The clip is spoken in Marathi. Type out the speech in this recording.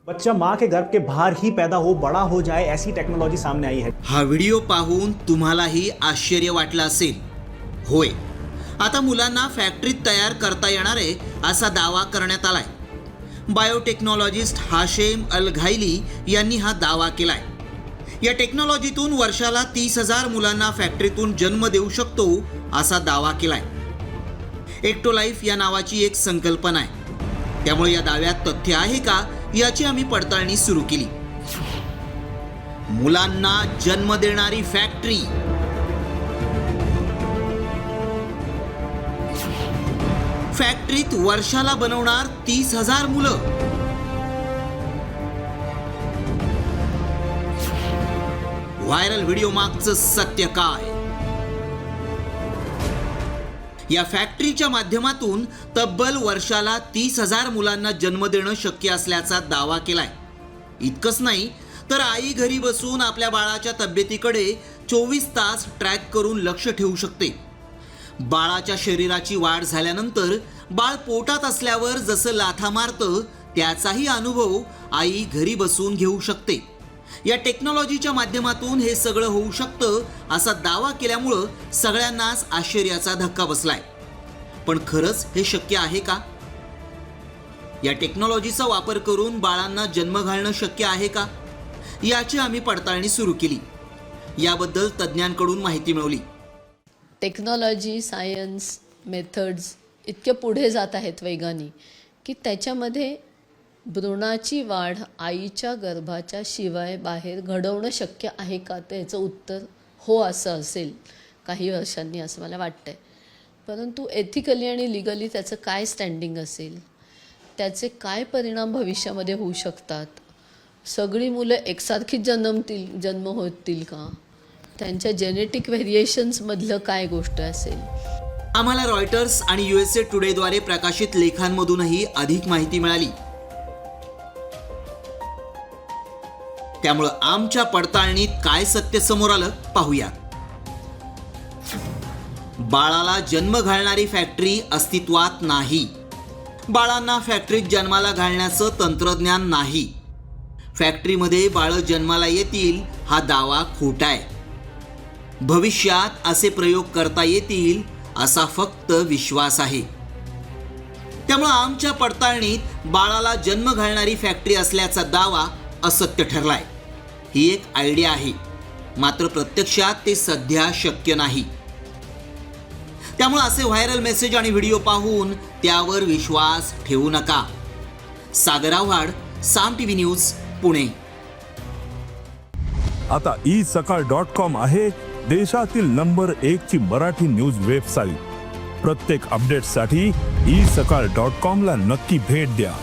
बच्चा माँ के गर्भ के बाहर ही पैदा हो, बड़ा हो जाए, ऐसी टेक्नोलॉजी सामने आई है। हा व्हिडिओ पाहून तुम्हालाही आश्चर्य वाटलं असेल. होय, आता मुलांना फॅक्टरीत तयार करता येणार आहे असा दावा करण्यात आलाय. बायोटेक्नॉलॉजिस्ट हाशेम अल घाईली यांनी हा दावा केलाय. या टेक्नॉलॉजीतून वर्षाला 30,000 मुलांना फॅक्टरीतून जन्म देऊ शकतो असा दावा केलाय. एक्टो लाईफ या नावाची एक संकल्पना आहे. त्यामुळे या दाव्यात तथ्य आहे का याची आम्ही पडताळणी सुरू केली. मुलांना जन्म देणारी फॅक्टरी. फॅक्टरीत वर्षाला बनवणार 30,000 मुलं. व्हायरल व्हिडिओ मागचं सत्य काय? या फॅक्टरीच्या माध्यमातून तब्बल वर्षाला 30,000 मुलांना जन्म देणं शक्य असल्याचा दावा केलाय. इतकंच नाही तर आई घरी बसून आपल्या बाळाच्या तब्येतीकडे 24 तास ट्रॅक करून लक्ष ठेवू शकते. बाळाच्या शरीराची वाढ झाल्यानंतर बाळ पोटात असल्यावर जसं लाथा मारतं त्याचाही अनुभव आई घरी बसून घेऊ शकते. या टेक्नॉलॉजीच्या माध्यमातून हे सगळं होऊ शकतं असा दावा केल्यामुळं सगळ्यांनाच आश्चर्याचा धक्का बसलाय. पण खरंच हे शक्य आहे का? या टेक्नॉलॉजीचा वापर करून बाळांना जन्म घालणं शक्य आहे का याची आम्ही पडताळणी सुरू केली. याबद्दल तज्ज्ञांकडून माहिती मिळवली. टेक्नॉलॉजी, सायन्स, मेथड्स इतके पुढे जात आहेत वेगाने की त्याच्यामध्ये भ्रूणाची वाढ आईच्या गर्भाच्या शिवाय बाहेर घडवणं शक्य आहे का? तर याचं उत्तर हो असं असेल काही वर्षांनी असं मला वाटतंय. परंतु एथिकली आणि लिगली त्याचं काय स्टँडिंग असेल, त्याचे काय परिणाम भविष्यामध्ये होऊ शकतात, सगळी मुलं एकसारखीच जन्म होतील का, त्यांच्या जेनेटिक व्हेरिएशन्समधलं काय गोष्ट असेल. आम्हाला रॉयटर्स आणि USA टुडेद्वारे प्रकाशित लेखांमधूनही अधिक माहिती मिळाली. त्यामुळं आमच्या पडताळणीत काय सत्य समोर आलं पाहूया. बाळाला जन्म घालणारी फॅक्टरी अस्तित्वात नाही. बाळांना फॅक्टरीत जन्माला घालण्याचं तंत्रज्ञान नाही. फॅक्टरीमध्ये बाळं जन्माला येतील हा दावा खोटा आहे. भविष्यात असे प्रयोग करता येतील असा फक्त विश्वास आहे. त्यामुळे आमच्या पडताळणीत बाळाला जन्म घालणारी फॅक्टरी असल्याचा दावा असत्य ठरलाय. ही एक आयडिया आहे, मात्र प्रत्यक्षात ते सध्या शक्य नाही. त्यामुळे असे व्हायरल मेसेज आणि व्हिडिओ पाहून त्यावर विश्वास ठेवू नका. सागर आव्हाड, साम टीव्ही न्यूज, पुणे. आता isakal.com आहे देशातील नंबर 1 ची मराठी न्यूज वेबसाईट. प्रत्येक अपडेटसाठी isakal.com ला नक्की भेट द्या.